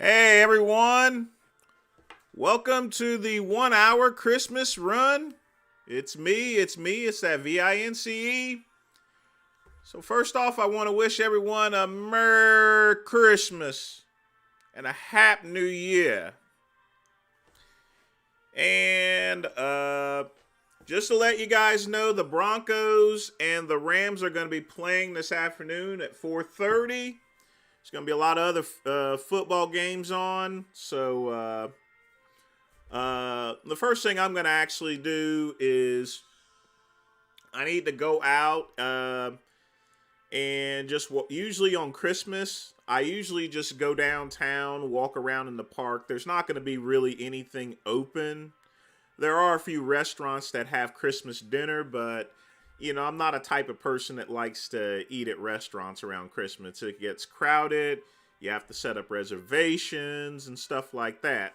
Hey everyone, welcome to the 1 hour Christmas run. It's it's that VINCE. So first off, I want to wish everyone a Merry Christmas and a Happy New Year. And just to let you guys know, the Broncos and the Rams are going to be playing this afternoon at 4:30. There's going to be a lot of other football games on. So the first thing I'm going to actually do is I need to go out and just usually on Christmas, I usually just go downtown, walk around in the park. There's not going to be really anything open. There are a few restaurants that have Christmas dinner, but I'm not a type of person that likes to eat at restaurants around Christmas. It gets crowded. You have to set up reservations and stuff like that.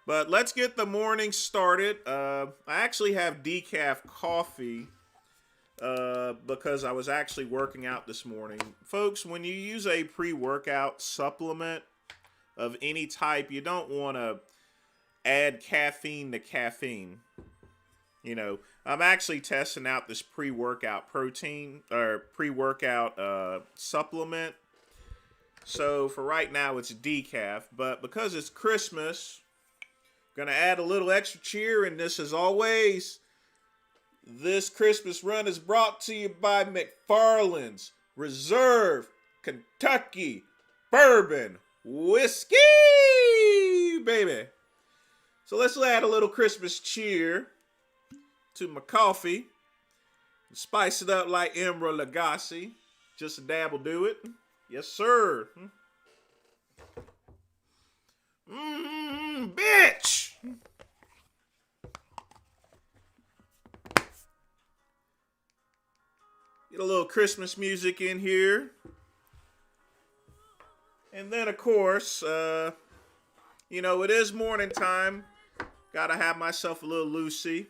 But let's get the morning started. I actually have decaf coffee because I was actually working out this morning. Folks, when you use a pre-workout supplement of any type, you don't want to add caffeine to caffeine. I'm actually testing out this pre-workout protein or pre-workout supplement. So for right now, it's decaf. But because it's Christmas, gonna add a little extra cheer. And this, as always, this Christmas run is brought to you by McFarland's Reserve Kentucky Bourbon Whiskey, baby. So let's add a little Christmas cheer to my coffee. Spice it up like Emerald Lagasse. Just a dab will do it. Yes, sir. Bitch! Get a little Christmas music in here. And then, of course, it is morning time. Gotta have myself a little Lucy.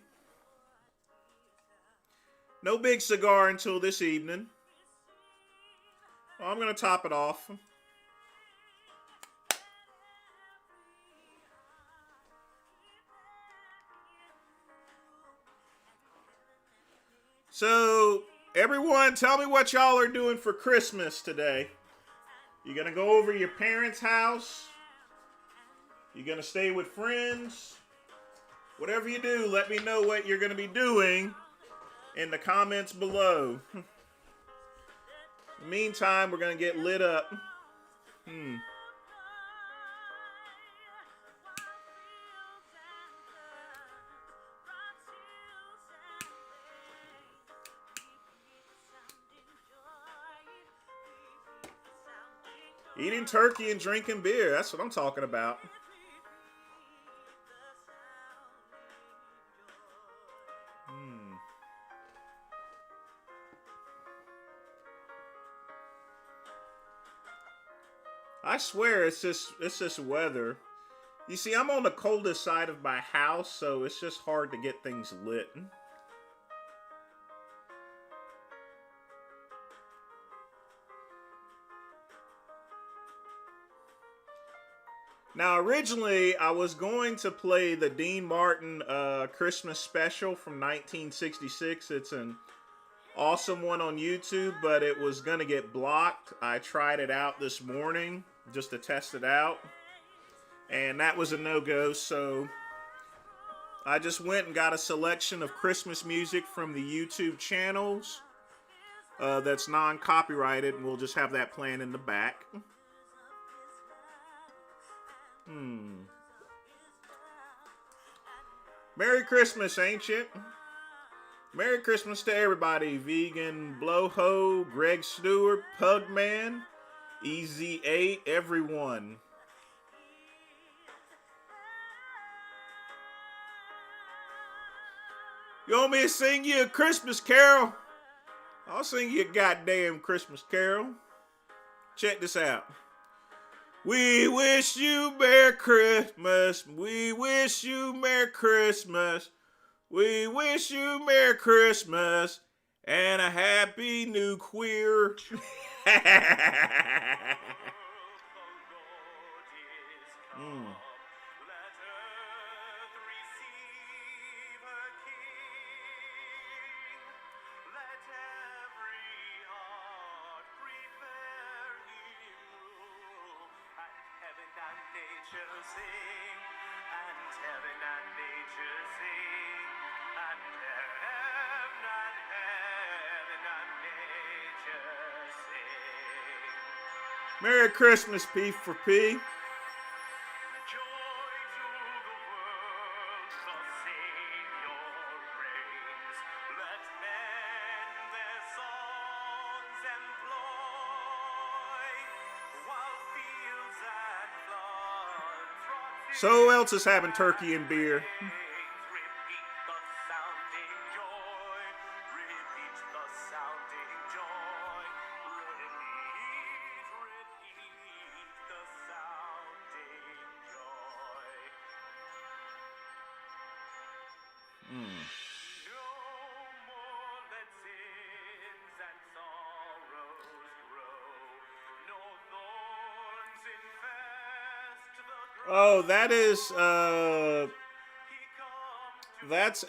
No big cigar until this evening. I'm going to top it off. So, everyone, tell me what y'all are doing for Christmas today. You going to go over to your parents' house? You going to stay with friends? Whatever you do, let me know what you're going to be doing in the comments below. In the meantime, we're going to get lit up. Eating turkey and drinking beer. That's what I'm talking about. I swear it's just weather. You see, I'm on the coldest side of my house, so it's just hard to get things lit. Now, originally, I was going to play the Dean Martin Christmas special from 1966. It's an awesome one on YouTube, but it was going to get blocked. I tried it out this morning just to test it out, and that was a no-go, so I just went and got a selection of Christmas music from the YouTube channels that's non-copyrighted, and we'll just have that playing in the back. Merry Christmas, ain't you? Merry Christmas to everybody. Vegan Blowho, Greg Stewart, Pugman, Easy8, everyone. You want me to sing you a Christmas carol? I'll sing you a goddamn Christmas carol. Check this out. We wish you Merry Christmas. We wish you Merry Christmas. We wish you Merry Christmas and a Happy New Queer. Mm. Merry Christmas, P for P. So who else is having turkey and beer? Oh, that's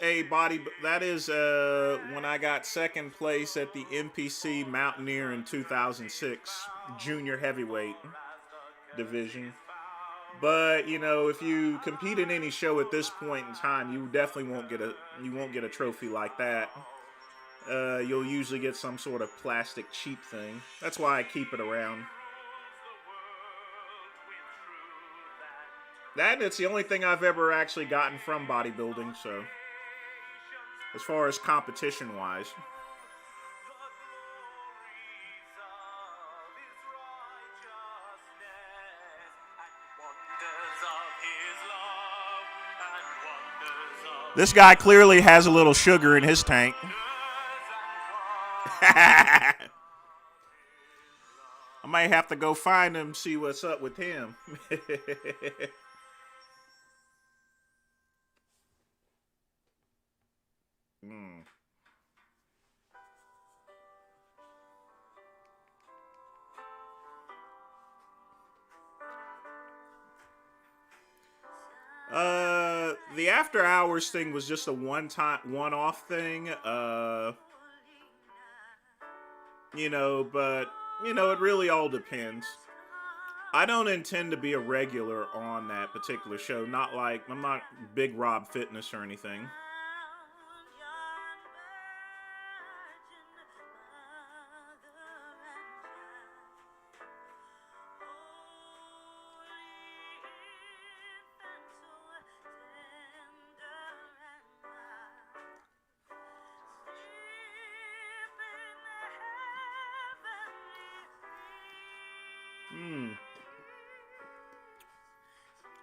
a body. That is when I got second place at the NPC Mountaineer in 2006 junior heavyweight division. But you know, if you compete in any show at this point in time, you definitely won't get a trophy like that. You'll usually get some sort of plastic cheap thing. That's why I keep it around. It's the only thing I've ever actually gotten from bodybuilding, so as far as competition wise. This guy clearly has a little sugar in his tank. I might have to go find him, see what's up with him. The after hours thing was just a one-off thing. But it really all depends. I don't intend to be a regular on that particular show. Not like I'm not Big Rob Fitness or anything.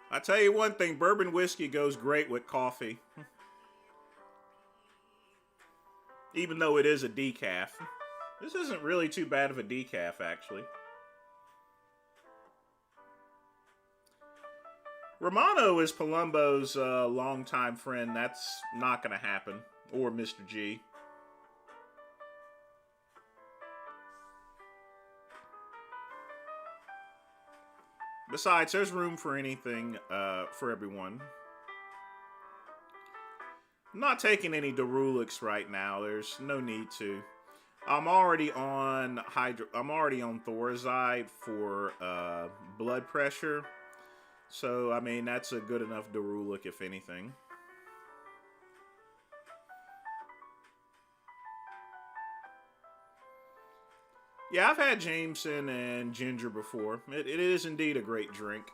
I tell you one thing, bourbon whiskey goes great with coffee. Even though it is a decaf. This isn't really too bad of a decaf, actually. Romano is Palumbo's longtime friend. That's not going to happen. Or Mr. G. Besides, there's room for anything for everyone. I'm not taking any Durulix right now. There's no need to. I'm already on Thorazide for blood pressure. So, I mean, that's a good enough Durulix, if anything. Yeah, I've had Jameson and ginger before. It is indeed a great drink.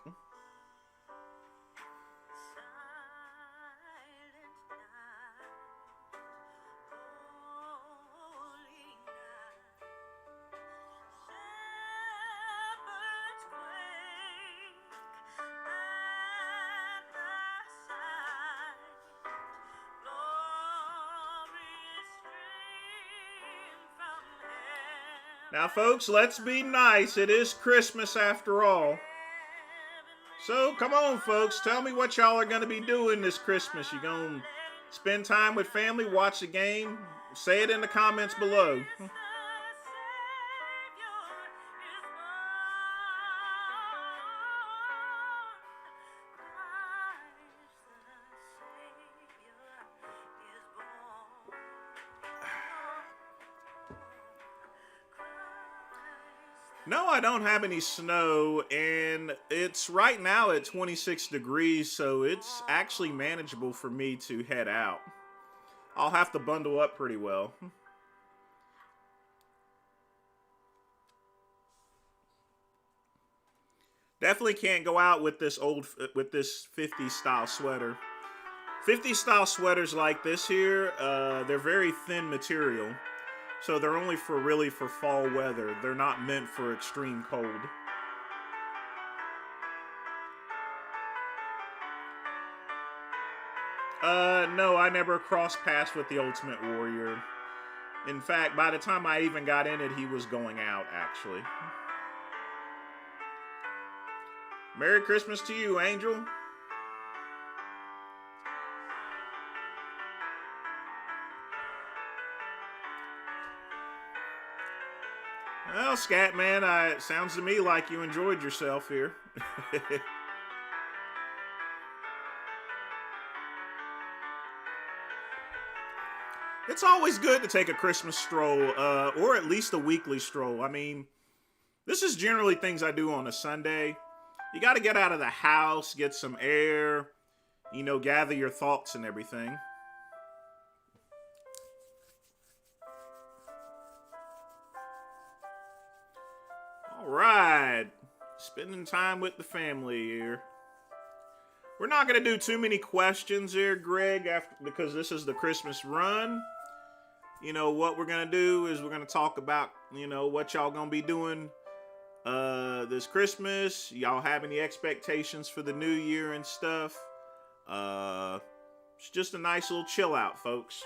Now, folks, let's be nice. It is Christmas after all. So, come on, folks. Tell me what y'all are going to be doing this Christmas. You going to spend time with family, watch the game? Say it in the comments below. No, I don't have any snow, and it's right now at 26 degrees, so it's actually manageable for me to head out. I'll have to bundle up pretty well. Definitely can't go out with this 50 style sweater. 50 style sweaters like this here, they're very thin material. So they're only for really for fall weather. They're not meant for extreme cold. No, I never crossed paths with the Ultimate Warrior. In fact, by the time I even got in it, he was going out, actually. Merry Christmas to you, Angel. Well, Scatman, it sounds to me like you enjoyed yourself here. It's always good to take a Christmas stroll, or at least a weekly stroll. I mean, this is generally things I do on a Sunday. You got to get out of the house, get some air, gather your thoughts and everything. All right, spending time with the family here. We're not going to do too many questions here, Greg, because this is the Christmas run. What we're going to do is we're going to talk about, what y'all going to be doing this Christmas. Y'all have any expectations for the new year and stuff? It's just a nice little chill out, folks.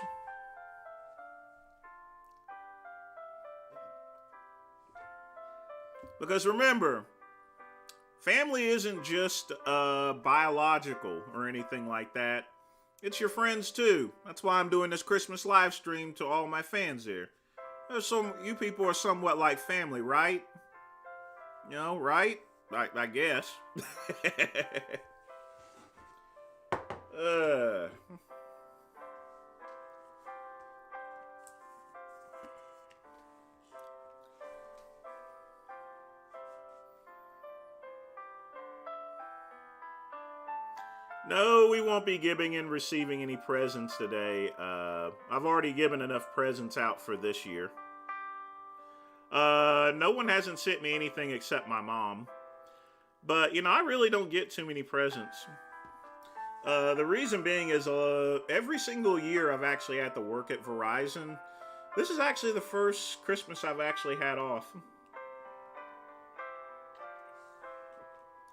Because remember, family isn't just biological or anything like that. It's your friends too. That's why I'm doing this Christmas live stream to all my fans here. You people are somewhat like family, right? Right? I guess. No, we won't be giving and receiving any presents today. I've already given enough presents out for this year. No one hasn't sent me anything except my mom. But, I really don't get too many presents. The reason being is every single year I've actually had to work at Verizon. This is actually the first Christmas I've actually had off.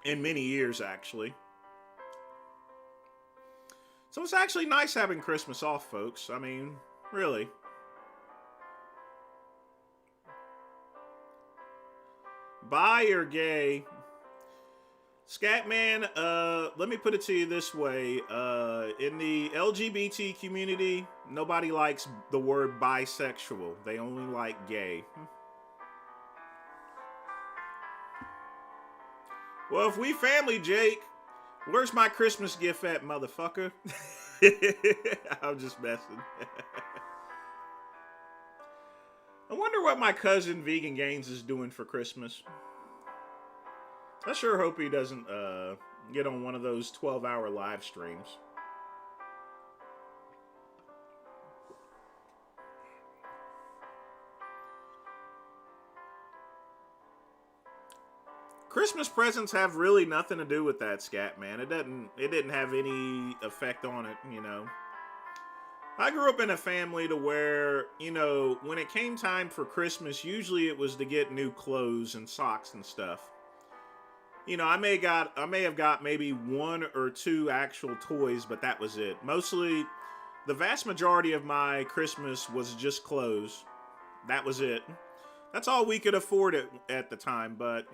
In many years, actually. So it's actually nice having Christmas off, folks. I mean, really. Bi or gay? Scatman, let me put it to you this way. In the LGBT community, nobody likes the word bisexual. They only like gay. Well, if we family, Jake, where's my Christmas gift at, motherfucker? I'm just messing. I wonder what my cousin Vegan Gaines is doing for Christmas. I sure hope he doesn't get on one of those 12-hour live streams. Christmas presents have really nothing to do with that, Scat, man. It didn't have any effect on it, I grew up in a family to where, when it came time for Christmas, usually it was to get new clothes and socks and stuff. I may have got maybe one or two actual toys, but that was it. Mostly, the vast majority of my Christmas was just clothes. That was it. That's all we could afford at the time, but,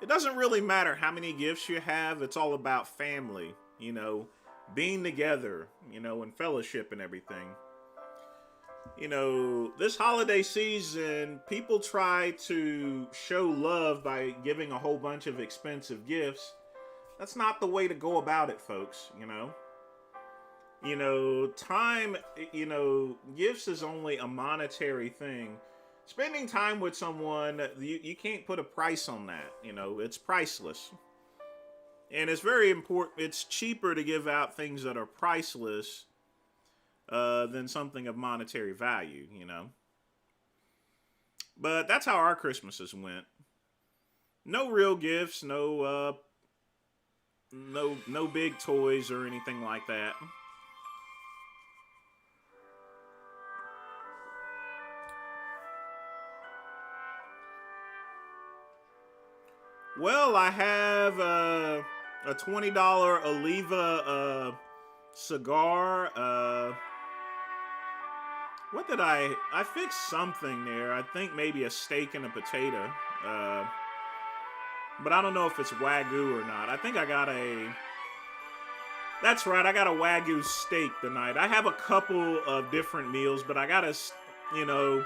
it doesn't really matter how many gifts you have. It's all about family, being together, and fellowship and everything. This holiday season, people try to show love by giving a whole bunch of expensive gifts. That's not the way to go about it, folks, time, gifts is only a monetary thing. Spending time with someone, you can't put a price on that. You know, it's priceless. And it's very important. It's cheaper to give out things that are priceless than something of monetary value, you know. But that's how our Christmases went. No real gifts, no big toys or anything like that. Well, I have a $20 Oliva cigar. What did I fixed something there? I think maybe a steak and a potato. Uh, but I don't know if it's Wagyu or not. I think I got a. That's right. I got a Wagyu steak tonight. I have a couple of different meals, but I got to, you know,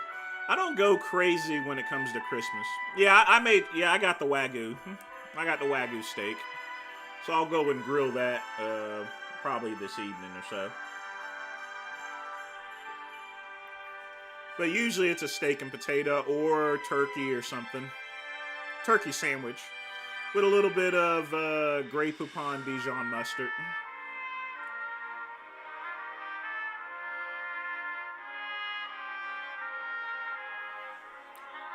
I don't go crazy when it comes to Christmas. Yeah, I made. Yeah, I got the Wagyu. I got the Wagyu steak, so I'll go and grill that probably this evening or so. But usually it's a steak and potato or turkey or something. Turkey sandwich with a little bit of Grey Poupon Dijon mustard.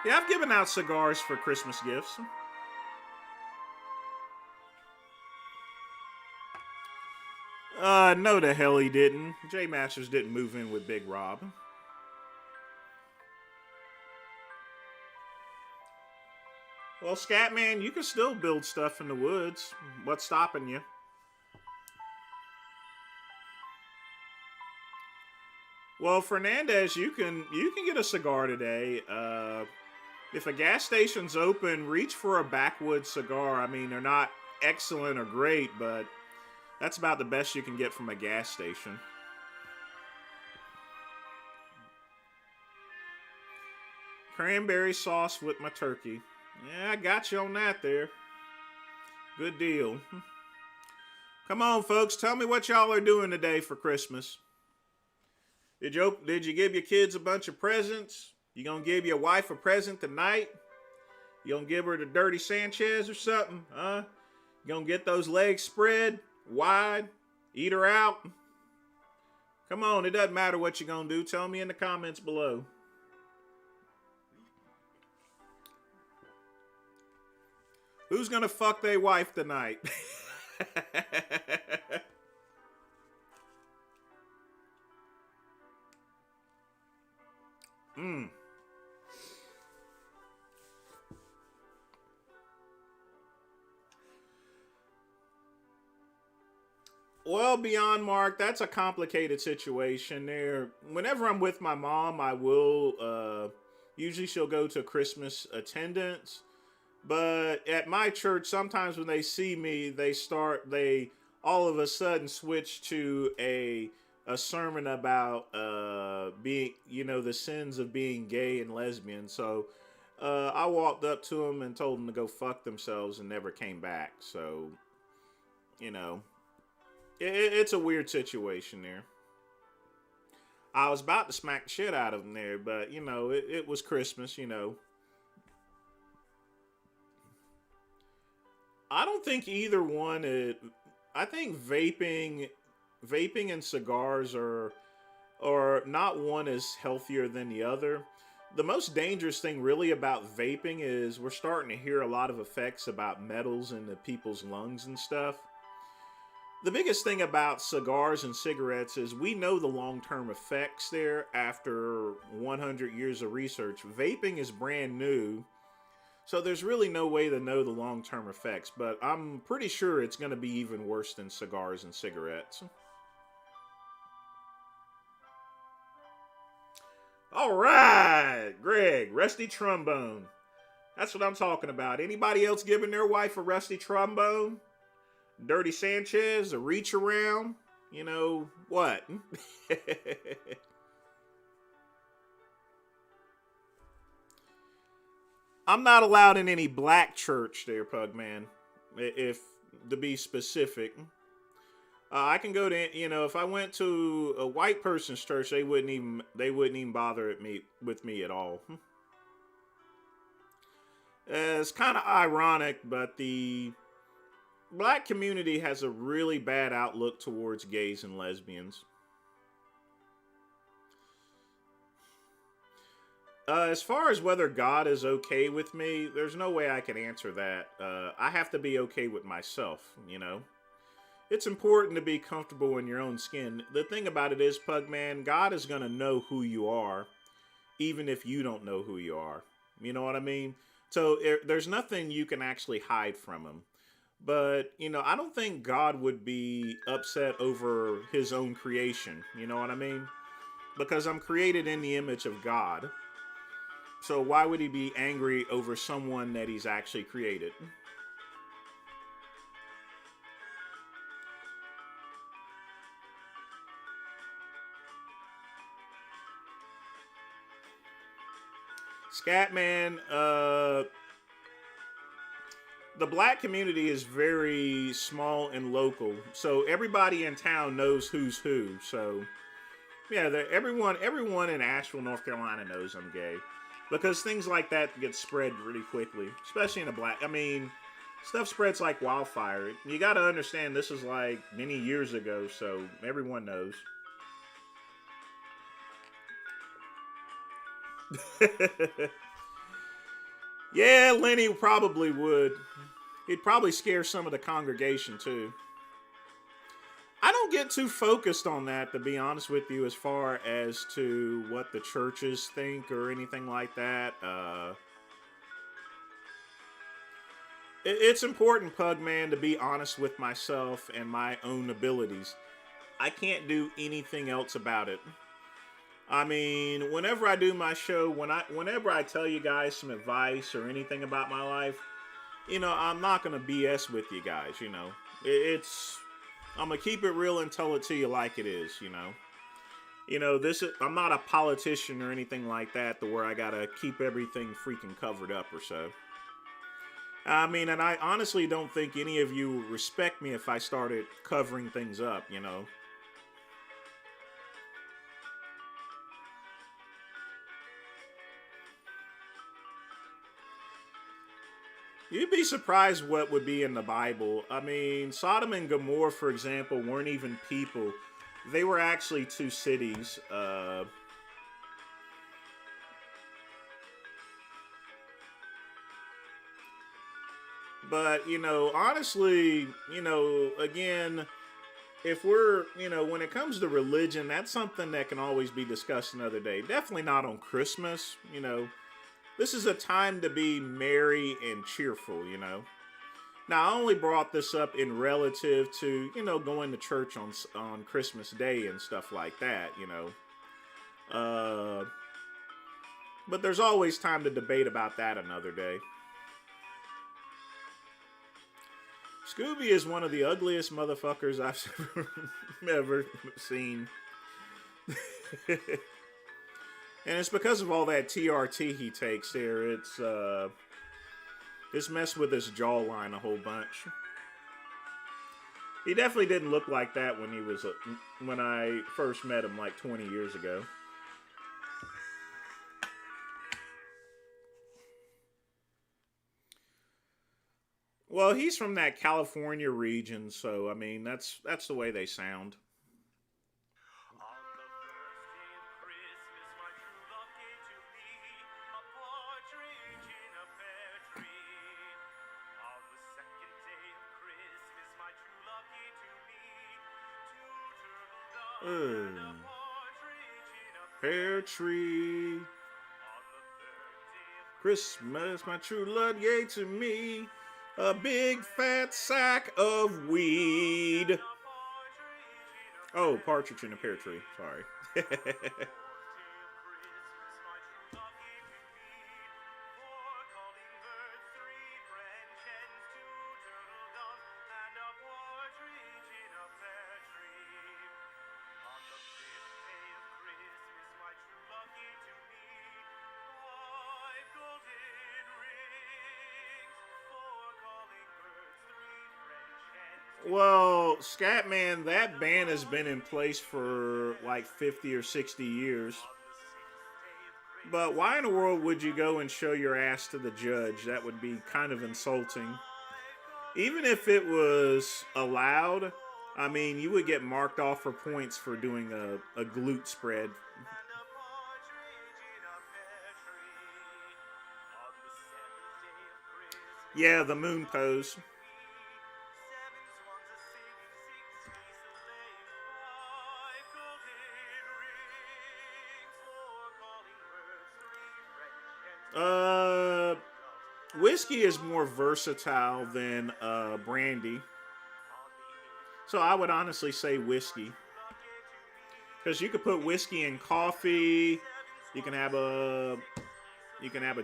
Yeah, I've given out cigars for Christmas gifts. No, the hell he didn't. J Masters didn't move in with Big Rob. Well, Scatman, you can still build stuff in the woods. What's stopping you? Well, Fernandez, you can get a cigar today. If a gas station's open, reach for a backwood cigar. I mean, they're not excellent or great, but that's about the best you can get from a gas station. Cranberry sauce with my turkey. Yeah, I got you on that there. Good deal. Come on, folks. Tell me what y'all are doing today for Christmas. Did you give your kids a bunch of presents? You gonna give your wife a present tonight? You gonna give her the dirty Sanchez or something? Huh? You gonna get those legs spread wide? Eat her out? Come on, it doesn't matter what you're gonna do. Tell me in the comments below. Who's gonna fuck their wife tonight? Hmm. Well, beyond Mark, that's a complicated situation there. Whenever I'm with my mom, I will usually she'll go to Christmas attendance. But at my church, sometimes when they see me, they all of a sudden switch to a sermon about being, the sins of being gay and lesbian. So I walked up to them and told them to go fuck themselves and never came back. So, you know, it's a weird situation there. I was about to smack the shit out of them there, but it was Christmas. I don't think either one. I think vaping and cigars are not one is healthier than the other. The most dangerous thing really about vaping is we're starting to hear a lot of effects about metals in the people's lungs and stuff. The biggest thing about cigars and cigarettes is we know the long-term effects there after 100 years of research. Vaping is brand new, so there's really no way to know the long-term effects, but I'm pretty sure it's going to be even worse than cigars and cigarettes. All right, Greg, rusty trombone. That's what I'm talking about. Anybody else giving their wife a rusty trombone? Dirty Sanchez, a reach around? You know, what? I'm not allowed in any black church there, Pugman. If to be specific. I can go to if I went to a white person's church, they wouldn't even bother with me at all. It's kind of ironic, but the black community has a really bad outlook towards gays and lesbians. As far as whether God is okay with me, there's no way I can answer that. I have to be okay with myself. It's important to be comfortable in your own skin. The thing about it is, Pugman, God is going to know who you are, even if you don't know who you are. You know what I mean? So there's nothing you can actually hide from him. But, I don't think God would be upset over his own creation. You know what I mean? Because I'm created in the image of God. So why would he be angry over someone that he's actually created? Scatman, the black community is very small and local, so everybody in town knows who's who. So yeah, everyone in Asheville, North Carolina knows I'm gay, because things like that get spread really quickly, especially in the black. I mean, stuff spreads like wildfire. You got to understand, this is like many years ago, so everyone knows. Yeah, Lenny probably would. He'd probably scare some of the congregation too. I don't get too focused on that, to be honest with you, as far as to what the churches think or anything like that. It's important, Pugman, to be honest with myself and my own abilities. I can't do anything else about it. I mean, whenever I do my show, whenever I tell you guys some advice or anything about my life, I'm not gonna BS with you guys. It's I'm gonna keep it real and tell it to you like it is. I'm not a politician or anything like that, to where I gotta keep everything freaking covered up or so. I mean, and I honestly don't think any of you would respect me if I started covering things up. You'd be surprised what would be in the Bible. I mean, Sodom and Gomorrah, for example, weren't even people. They were actually two cities. But, honestly, again, if when it comes to religion, that's something that can always be discussed another day. Definitely not on Christmas. This is a time to be merry and cheerful. Now, I only brought this up in relative to, going to church on Christmas Day and stuff like that. Uh, but there's always time to debate about that another day. Scooby is one of the ugliest motherfuckers I've ever seen. And it's because of all that TRT he takes there. It's messed with his jawline a whole bunch. He definitely didn't look like that when I first met him like 20 years ago. Well, he's from that California region, so I mean that's the way they sound. Uh, Pear tree, Christmas, my true love gave to me a big fat sack of weed. Oh, partridge in a pear tree. Sorry. Well, Scatman, that ban has been in place for like 50 or 60 years. But why in the world would you go and show your ass to the judge? That would be kind of insulting. Even if it was allowed, I mean, you would get marked off for points for doing a glute spread. Yeah, the moon pose. Uh, Whiskey is more versatile than brandy. So I would honestly say whiskey. Because you could put whiskey in coffee. You can have a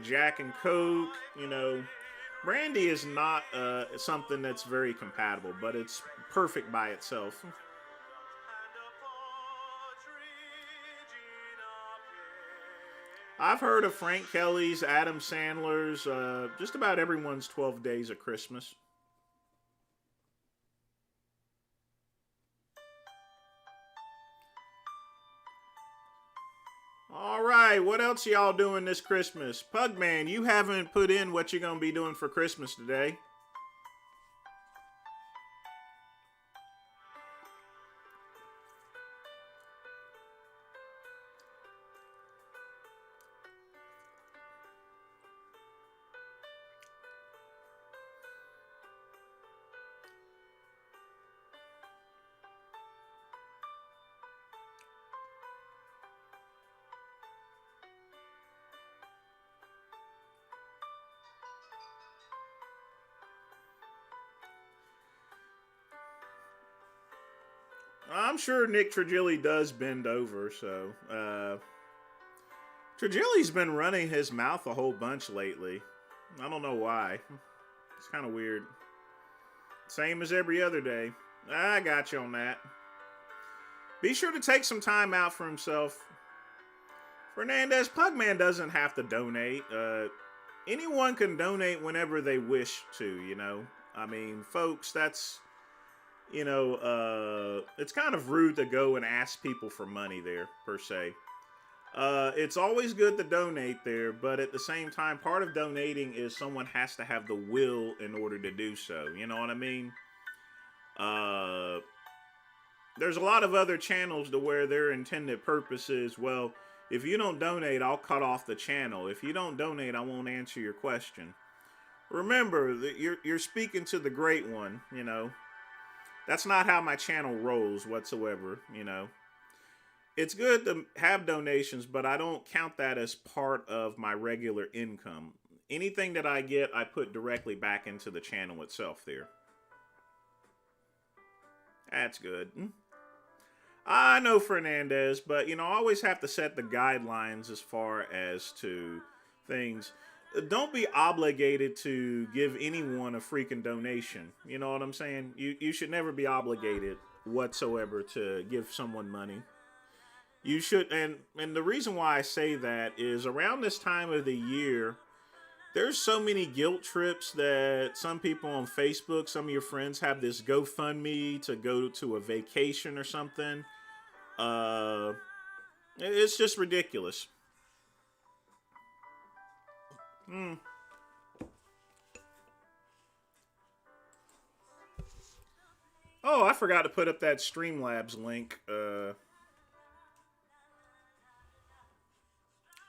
Jack and Coke. You know, brandy is not something that's very compatible, but it's perfect by itself. I've heard of Frank Kelly's, Adam Sandler's, just about everyone's 12 Days of Christmas. All right, what else y'all doing this Christmas? Pugman, you haven't put in what you're going to be doing for Christmas today. I'm sure Nick Trigilli does bend over, so Trigilli's been running his mouth a whole bunch lately. I don't know why. It's kind of weird. Same as every other day. I got you on that. Be sure to take some time out for himself. Fernandez, Pugman doesn't have to donate. Anyone can donate whenever they wish to, you know. I mean, folks, that's, it's kind of rude to go and ask people for money there, per se. It's always good to donate there, but at the same time, part of donating is someone has to have the will in order to do so. You know what I mean? There's a lot of other channels to where their intended purpose is, well, if you don't donate, I'll cut off the channel. If you don't donate, I won't answer your question. Remember, that you're speaking to the great one, you know. That's not how my channel rolls whatsoever, you know. It's good to have donations, but I don't count that as part of my regular income. Anything that I get, I put directly back into the channel itself there. That's good. I know Fernandez, but I always have to set the guidelines as far as to things. Don't be obligated to give anyone a freaking donation. You know what I'm saying? You should never be obligated whatsoever to give someone money. You should, and the reason why I say that is around this time of the year, there's so many guilt trips that some people on Facebook, some of your friends have this GoFundMe to go to a vacation or something. It's just ridiculous. Oh, I forgot to put up that Streamlabs link.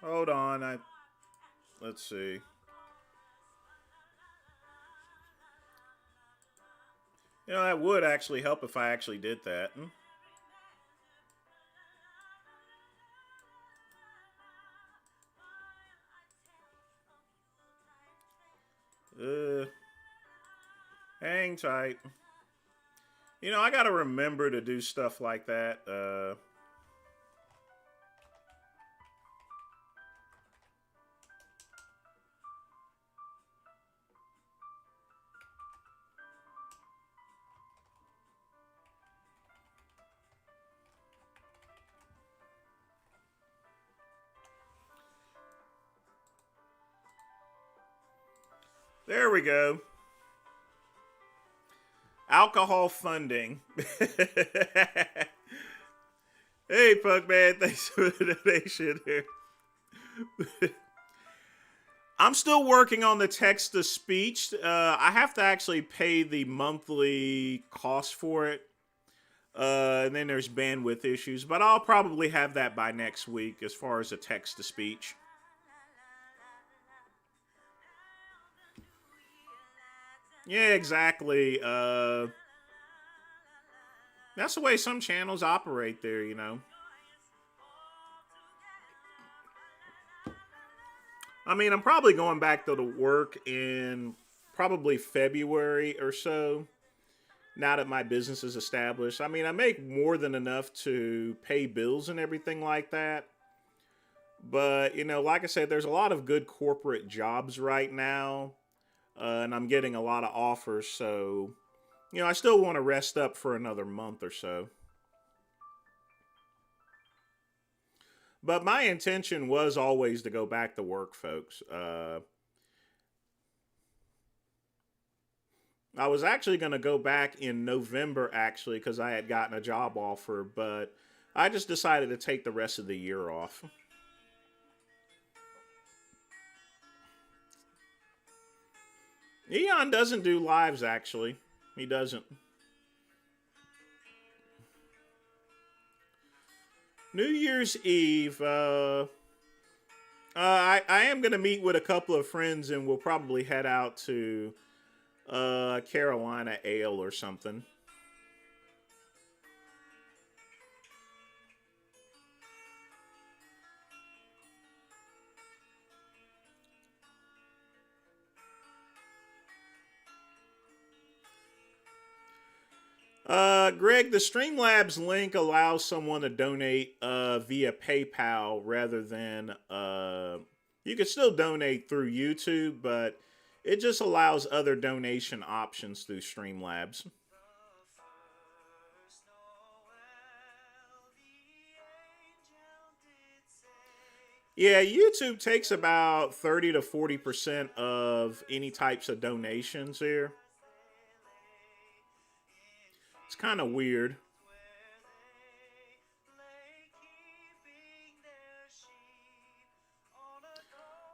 Hold on. Let's see. That would actually help if I actually did that. Hang tight. I gotta remember to do stuff like that. There we go. Alcohol funding. Hey, Pugman, thanks for the donation here. I'm still working on the text to speech. I have to actually pay the monthly cost for it. And then there's bandwidth issues, but I'll probably have that by next week as far as a text to speech. Yeah, exactly. That's the way some channels operate there, you know. I mean, I'm probably going back to the work in probably February or so. Now that my business is established, I mean, I make more than enough to pay bills and everything like that. But, you know, like I said, there's a lot of good corporate jobs right now, and I'm getting a lot of offers. So, you know, I still want to rest up for another month or so. But my intention was always to go back to work, folks. I was actually going to go back in November, actually, because I had gotten a job offer, but I just decided to take the rest of the year off. Eon doesn't do lives, actually. He doesn't. New Year's Eve, I am going to meet with a couple of friends and we'll probably head out to Carolina Ale or something. Greg, the Streamlabs link allows someone to donate via PayPal rather than you can still donate through YouTube, but it just allows other donation options through Streamlabs. Yeah, YouTube takes about 30 to 40% of any types of donations here. It's kind of weird.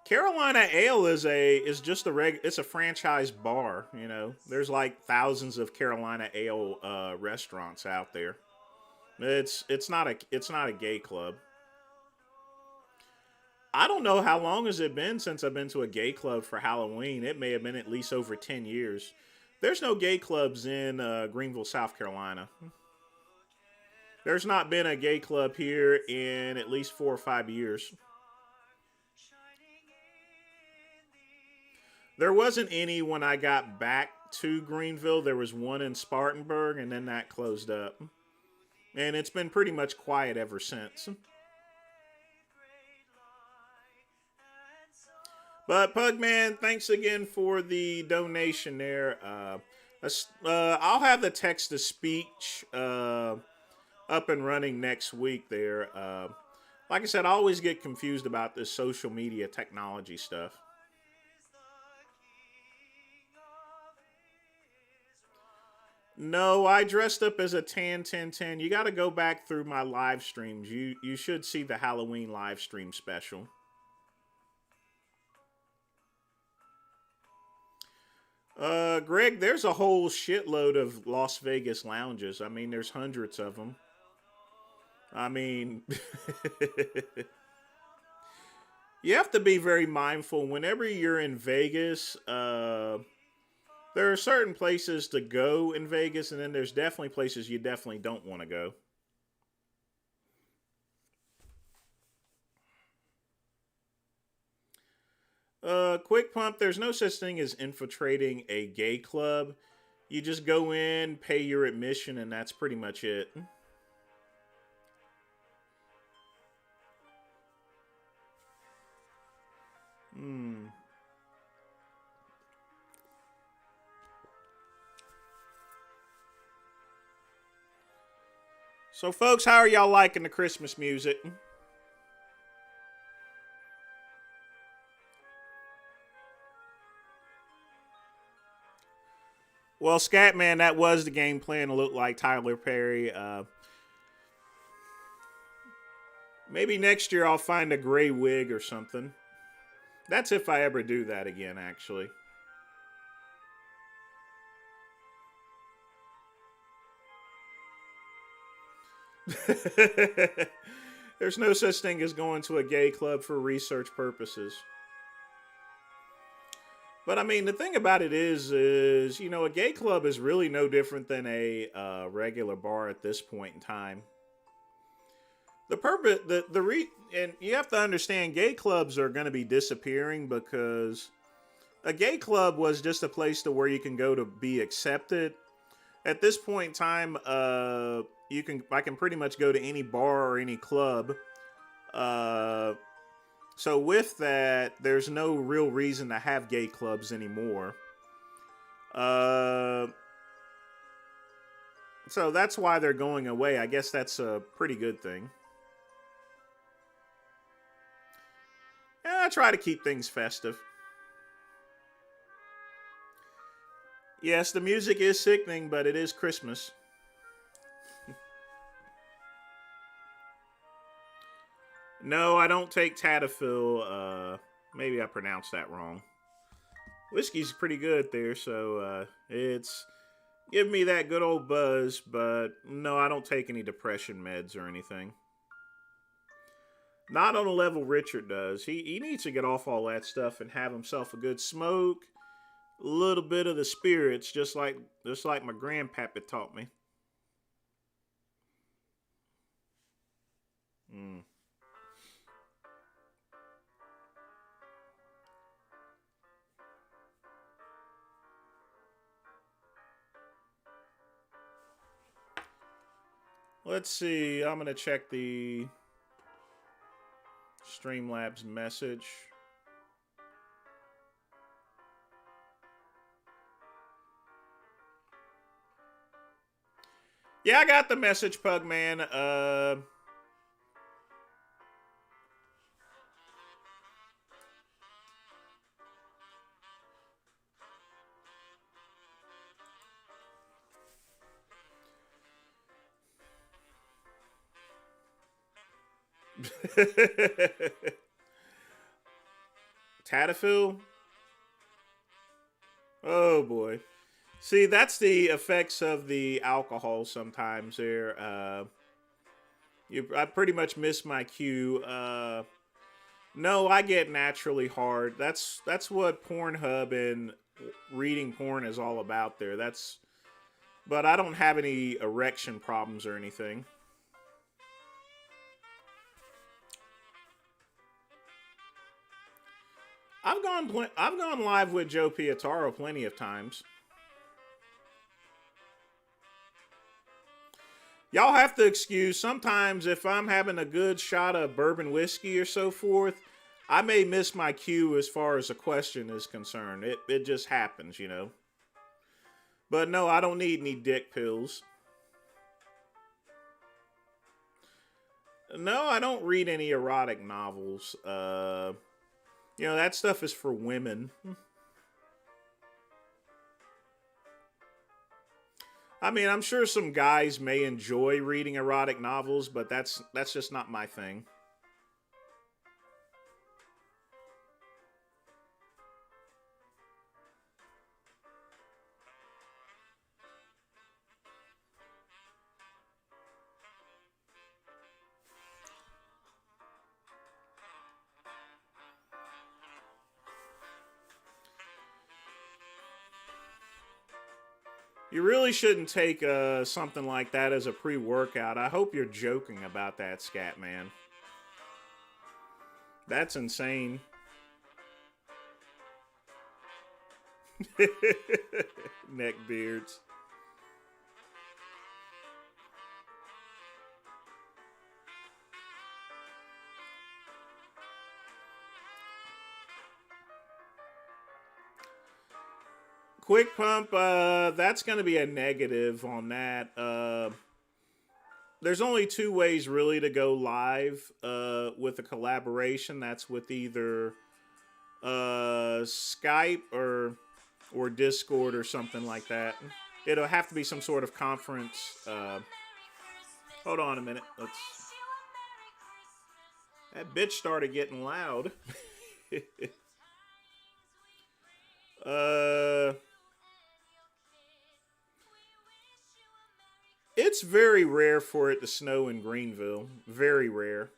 Carolina Ale is just it's a franchise bar, you know. There's like thousands of Carolina Ale restaurants out there. It's not a gay club. I don't know how long has it been since I've been to a gay club for Halloween. It may have been at least over 10 years. There's no gay clubs in Greenville, South Carolina. There's not been a gay club here in at least 4 or 5 years. There wasn't any when I got back to Greenville. There was one in Spartanburg, and then that closed up. And it's been pretty much quiet ever since. But Pugman, thanks again for the donation there. I'll have the text to speech up and running next week there. Like I said, I always get confused about this social media technology stuff. No, I dressed up as a tan 1010. You got to go back through my live streams. You should see the Halloween live stream special. Greg, there's a whole shitload of Las Vegas lounges. I mean, there's hundreds of them. I mean, you have to be very mindful whenever you're in Vegas. There are certain places to go in Vegas, and then there's definitely places you definitely don't want to go. Quick pump. There's no such thing as infiltrating a gay club. You just go in, pay your admission, and that's pretty much it. Hmm. So, folks, how are y'all liking the Christmas music? Well, Scatman, that was the game plan to look like Tyler Perry. Maybe next year I'll find a gray wig or something. That's if I ever do that again, actually. There's no such thing as going to a gay club for research purposes. But I mean, the thing about it is a gay club is really no different than a regular bar at this point in time. The purpose, and you have to understand, gay clubs are going to be disappearing because a gay club was just a place to where you can go to be accepted. At this point in time, I can pretty much go to any bar or any club. Uh, so with that, there's no real reason to have gay clubs anymore. Uh, so that's why they're going away. I guess that's a pretty good thing. And I try to keep things festive. Yes, the music is sickening, but it is Christmas. No, I don't take Tadafil. Maybe I pronounced that wrong. Whiskey's pretty good there, so it's giving me that good old buzz, but no, I don't take any depression meds or anything. Not on the level Richard does. He needs to get off all that stuff and have himself a good smoke, a little bit of the spirits, just like my grandpappy taught me. Mm. Let's see. I'm gonna check the Streamlabs message. Yeah, I got the message, Pugman. Tadafil? Oh boy. See, that's the effects of the alcohol sometimes there. I pretty much miss my cue. No, I get naturally hard. That's what Pornhub and reading porn is all about there. But I don't have any erection problems or anything. I've gone live with Joe Pietaro plenty of times. Y'all have to excuse sometimes if I'm having a good shot of bourbon whiskey or so forth, I may miss my cue as far as a question is concerned. It just happens. But no, I don't need any dick pills. No, I don't read any erotic novels. That stuff is for women. I mean, I'm sure some guys may enjoy reading erotic novels, but that's just not my thing. You really shouldn't take something like that as a pre-workout. I hope you're joking about that, Scat Man. That's insane. Neck beards. Quick pump, that's going to be a negative on that. There's only two ways really to go live with a collaboration. That's with either Skype or Discord or something like that. It'll have to be some sort of conference. Hold on a minute. Let's. That bitch started getting loud. uh, it's very rare for it to snow in Greenville. Very rare.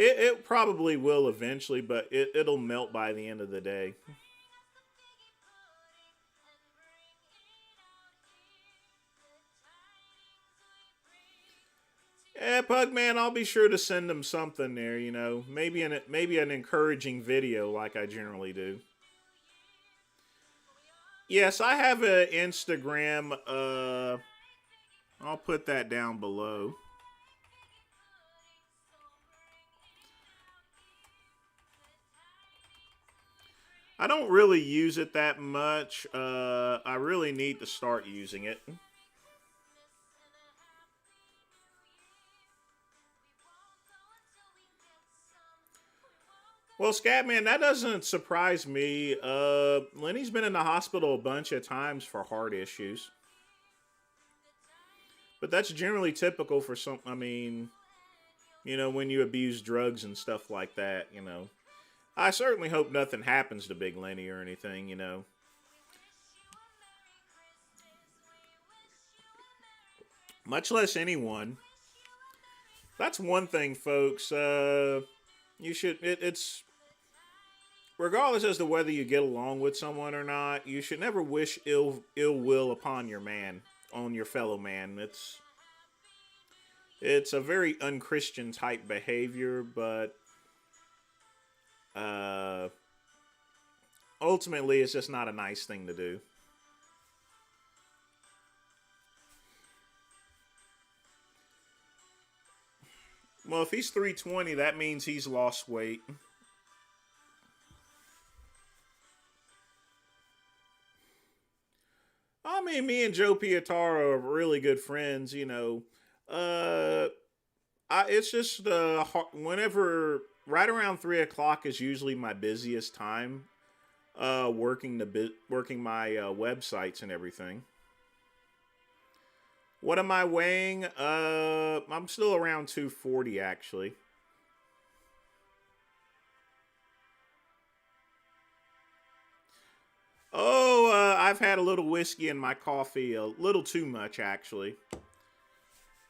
It probably will eventually, but it'll melt by the end of the day. Yeah, Pugman, I'll be sure to send him something there. Maybe an encouraging video like I generally do. Yes, I have an Instagram. I'll put that down below. I don't really use it that much. I really need to start using it. Well, Scatman, that doesn't surprise me. Lenny's been in the hospital a bunch of times for heart issues. But that's generally typical for some. I mean, when you abuse drugs and stuff like that. I certainly hope nothing happens to Big Lenny or anything. Much less anyone. That's one thing, folks. You should. It's regardless as to whether you get along with someone or not. You should never wish ill will upon your fellow man. It's a very unchristian type behavior, but uh, ultimately, it's just not a nice thing to do. Well, if he's 320, that means he's lost weight. I mean, me and Joe Pietaro are really good friends. Uh, it's just whenever right around 3 o'clock is usually my busiest time. Working my websites and everything. What am I weighing? I'm still around 240 actually. Oh, I've had a little whiskey in my coffee, a little too much actually.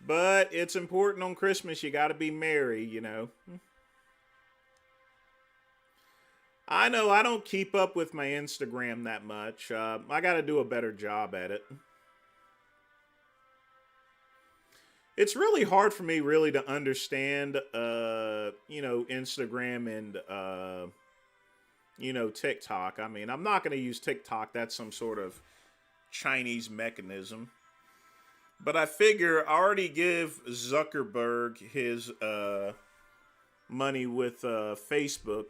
But it's important on Christmas. You got to be merry. I know I don't keep up with my Instagram that much. I got to do a better job at it. It's really hard for me really to understand, Instagram and, TikTok. I mean, I'm not going to use TikTok. That's some sort of Chinese mechanism. But I figure I already give Zuckerberg his money with Facebook.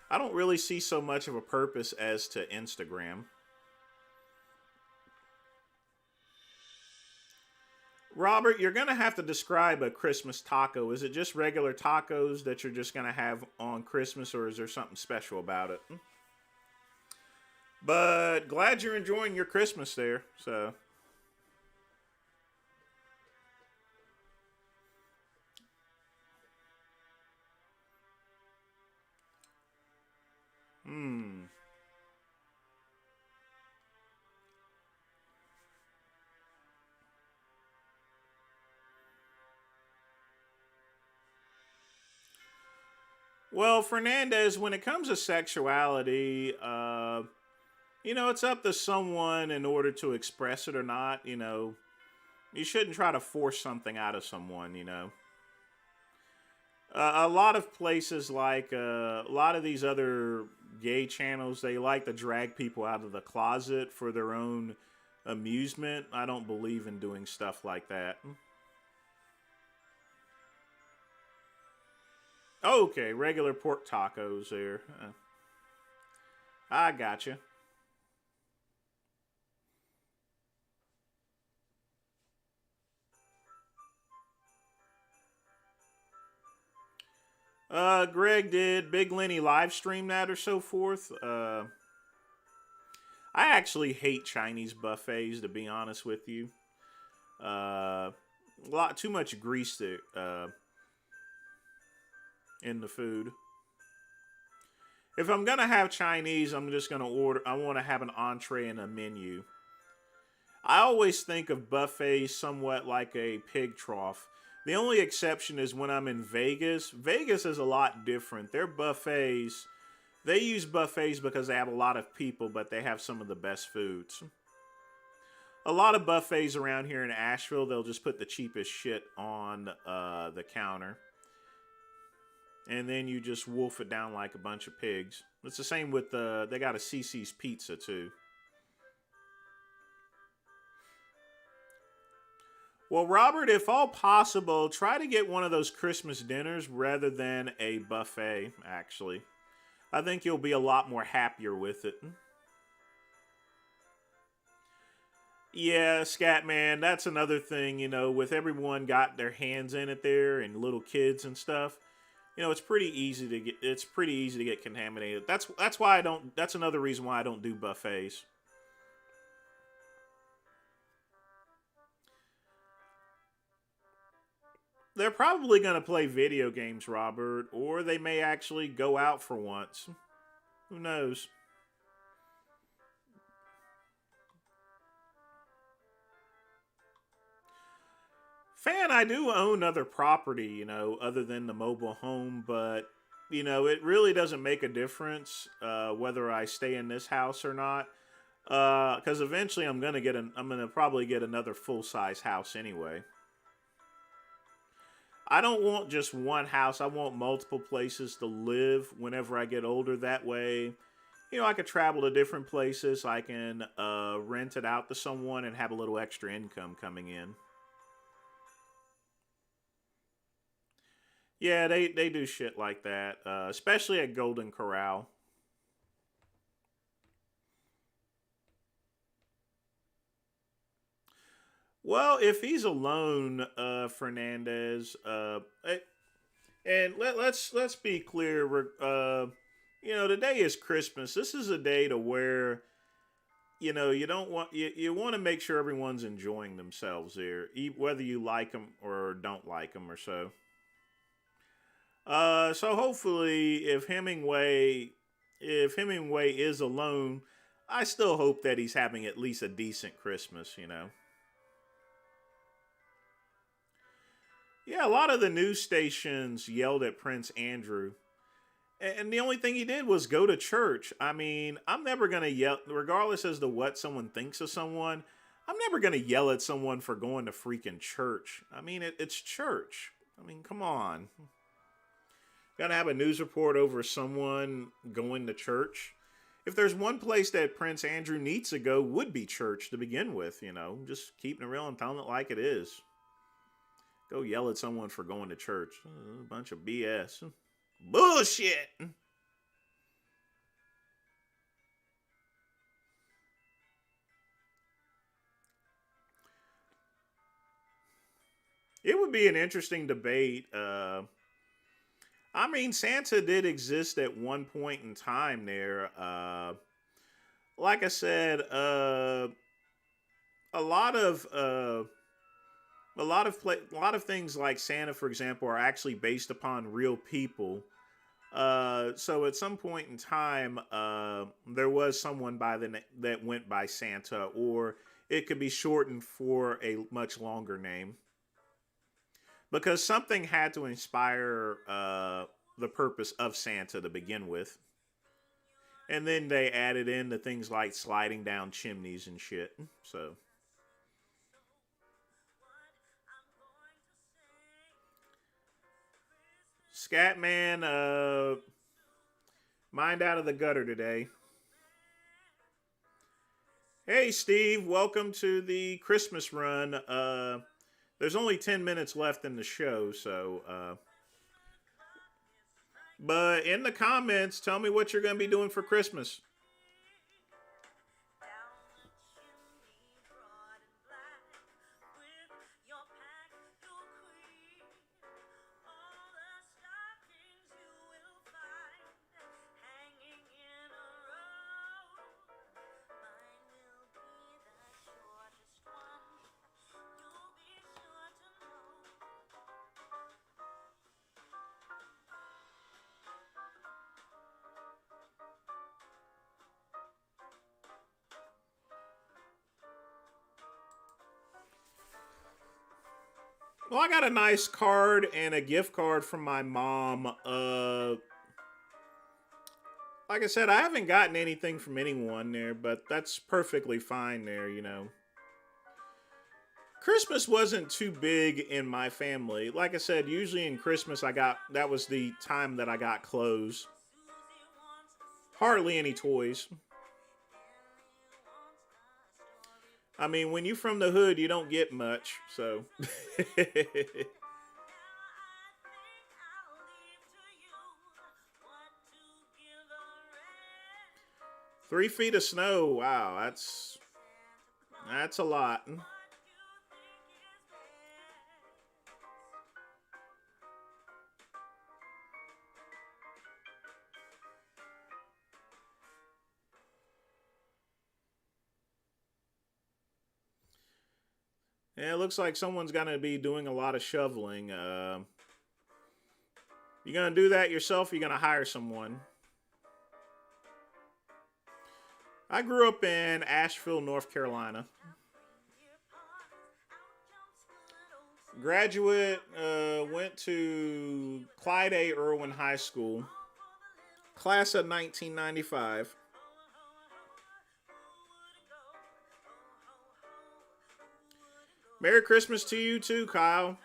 I don't really see so much of a purpose as to Instagram. Robert, you're going to have to describe a Christmas taco. Is it just regular tacos that you're just going to have on Christmas, or is there something special about it? But glad you're enjoying your Christmas there. So, hmm. Well, Fernandez, when it comes to sexuality, it's up to someone in order to express it or not. You shouldn't try to force something out of someone. A lot of places, like a lot of these other gay channels, they like to drag people out of the closet for their own amusement. I don't believe in doing stuff like that. Okay, regular pork tacos there. I gotcha. Greg, did Big Lenny live stream that or so forth? I actually hate Chinese buffets, to be honest with you. A lot too much grease there. in the food. If I'm gonna have Chinese, I'm just gonna order. I want to have an entree and a menu. I always think of buffets somewhat like a pig trough. The only exception is when I'm in Vegas. Vegas is a lot different. Their buffets, they use buffets because they have a lot of people, but they have some of the best foods. A lot of buffets around here in Asheville, they'll just put the cheapest shit on the counter. And then you just wolf it down like a bunch of pigs. It's the same with they got a CC's Pizza too. Well, Robert, if all possible, try to get one of those Christmas dinners rather than a buffet, actually. I think you'll be a lot more happier with it. Yeah, Scatman, that's another thing, with everyone got their hands in it there and little kids and stuff. It's pretty easy to get contaminated. That's why I don't that's another reason why I don't do buffets. They're probably going to play video games, Robert, or they may actually go out for once. Who knows? Fan, I do own other property, other than the mobile home, but it really doesn't make a difference whether I stay in this house or not. Because eventually I'm gonna probably get another full size house anyway. I don't want just one house. I want multiple places to live whenever I get older. That way, I could travel to different places. I can rent it out to someone and have a little extra income coming in. Yeah, they do shit like that, especially at Golden Corral. Well, if he's alone, Fernandez, and let's be clear. Today is Christmas. This is a day to where you don't want you want to make sure everyone's enjoying themselves here, whether you like them or don't like them or so. So hopefully, if Hemingway is alone, I still hope that he's having at least a decent Christmas. Yeah, a lot of the news stations yelled at Prince Andrew. And the only thing he did was go to church. I mean, I'm never going to yell, regardless as to what someone thinks of someone, I'm never going to yell at someone for going to freaking church. I mean, it's church. I mean, come on. Got to have a news report over someone going to church. If there's one place that Prince Andrew needs to go, would be church to begin with, just keeping it real and telling it like it is. Go yell at someone for going to church. A bunch of BS. Bullshit! It would be an interesting debate. I mean, Santa did exist at one point in time there. Like I said, a lot of a lot of things like Santa, for example, are actually based upon real people. So at some point in time, there was someone that went by Santa, or it could be shortened for a much longer name, because something had to inspire the purpose of Santa to begin with, and then they added in the things like sliding down chimneys and shit. So. Scatman, mind out of the gutter today. Hey, Steve, welcome to the Christmas run. There's only 10 minutes left in the show, so. But in the comments, tell me what you're going to be doing for Christmas. Well, I got a nice card and a gift card from my mom. Like I said, I haven't gotten anything from anyone there, but that's perfectly fine there, you know. Christmas wasn't too big in my family. Like I said, usually in Christmas that was the time that I got clothes. Hardly any toys. I mean, when you're from the hood, you don't get much, so. 3 feet of snow. Wow, that's a lot. Yeah, it looks like someone's gonna be doing a lot of shoveling. You gonna do that yourself? Or you gonna hire someone? I grew up in Asheville, North Carolina. Graduate, went to Clyde A. Irwin High School, class of 1995. Merry Christmas to you too, Kyle.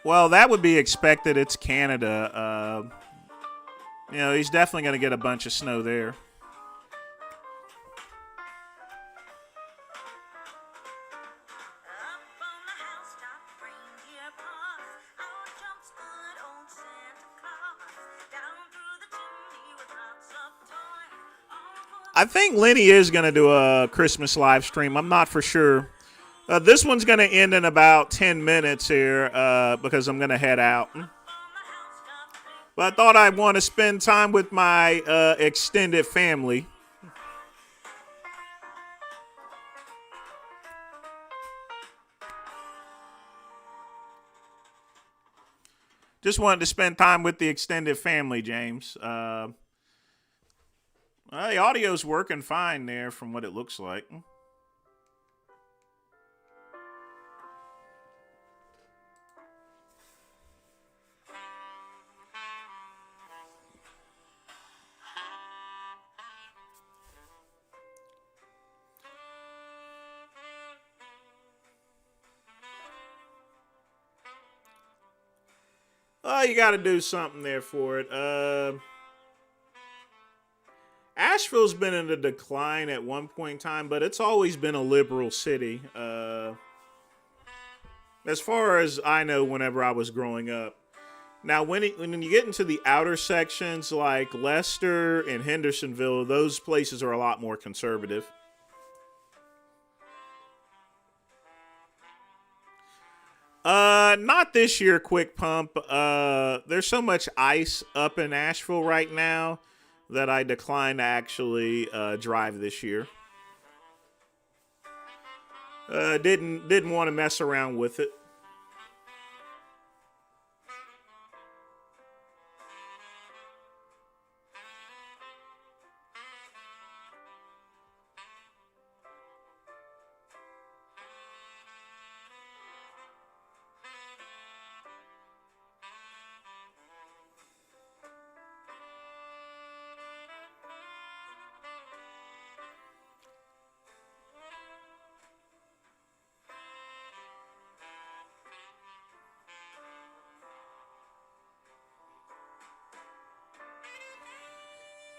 Well, that would be expected. It's Canada. He's definitely going to get a bunch of snow there. I think Lenny is going to do a Christmas live stream. I'm not for sure. This one's going to end in about 10 minutes here because I'm going to head out. But I thought I'd want to spend time with my extended family. Just wanted to spend time with the extended family, James. The audio's working fine there from what it looks like. You got to do something there for it. Asheville's been in a decline at one point in time, but it's always been a liberal city. As far as I know, whenever I was growing up. Now, when you get into the outer sections like Leicester and Hendersonville, those places are a lot more conservative. Not this year, Quick Pump. There's so much ice up in Asheville right now that I decline to actually drive this year. Didn't want to mess around with it.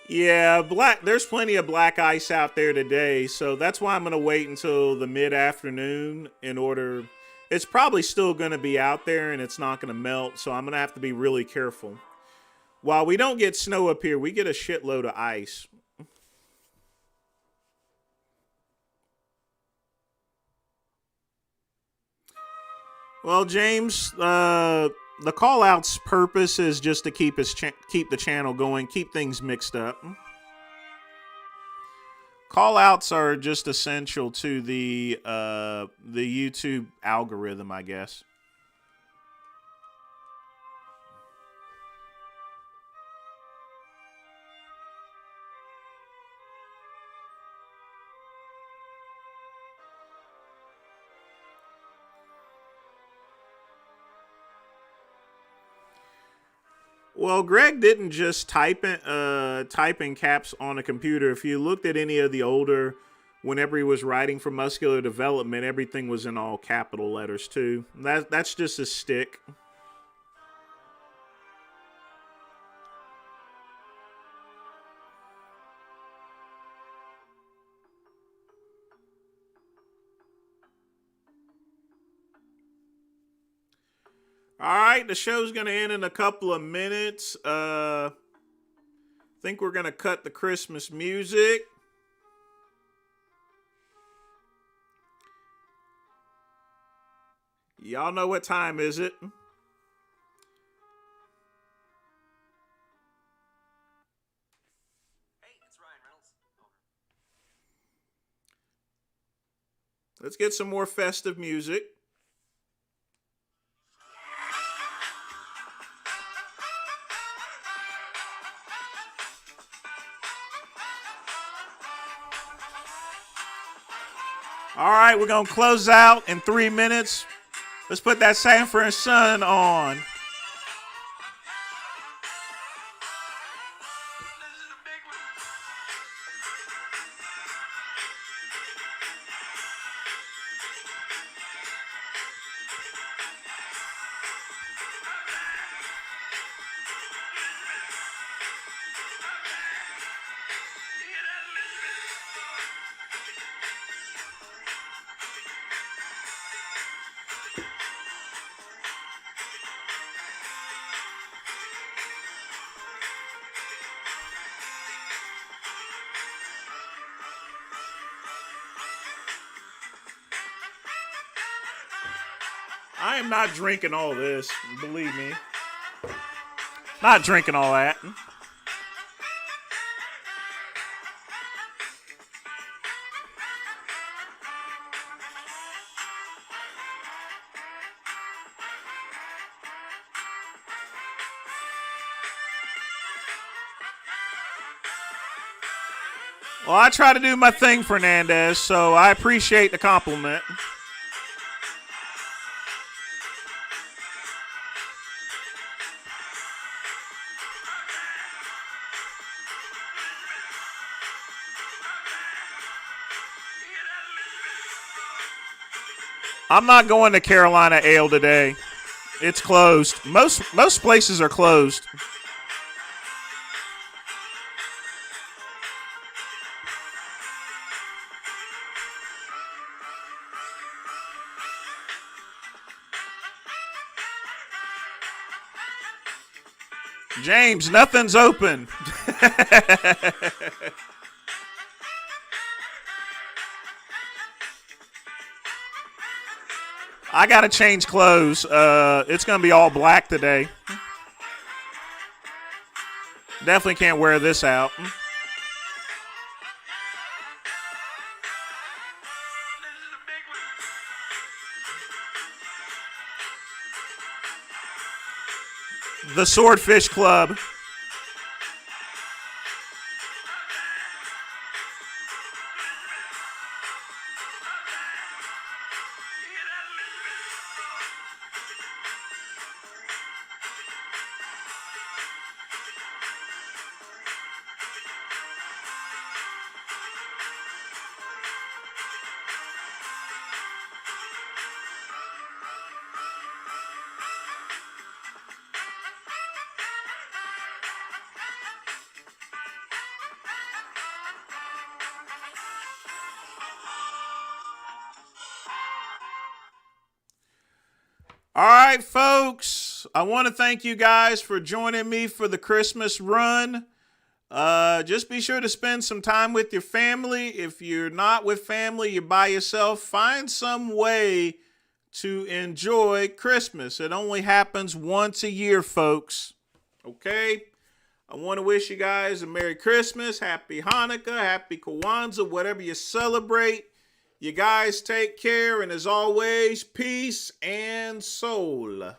Yeah, there's plenty of black ice out there today, so that's why I'm going to wait until the mid-afternoon in order. It's probably still going to be out there and it's not going to melt, so I'm going to have to be really careful. While we don't get snow up here, we get a shitload of ice. Well, James, the call out's purpose is just to keep the channel going, keep things mixed up. Call outs are just essential to the YouTube algorithm, I guess. Well, Greg didn't just type in caps on a computer. If you looked at any of the older, whenever he was writing for Muscular Development, everything was in all capital letters too. That's just a stick. All right, the show's gonna end in a couple of minutes. Think we're gonna cut the Christmas music. Y'all know what time is it? Let's get some more festive music. All right, we're going to close out in 3 minutes. Let's put that Sanford and Son on. I am not drinking all this, believe me. Not drinking all that. Well, I try to do my thing, Fernandez, so I appreciate the compliment. I'm not going to Carolina Ale today. It's closed. Most places are closed. James, nothing's open. I gotta change clothes. It's gonna be all black today. Definitely can't wear this out. The Swordfish Club. All right, folks. I want to thank you guys for joining me for the Christmas run. Just be sure to spend some time with your family. If you're not with family, you're by yourself, find some way to enjoy Christmas. It only happens once a year, folks. Okay? I want to wish you guys a Merry Christmas, Happy Hanukkah, Happy Kwanzaa, whatever you celebrate. You guys take care, and as always, peace and soul.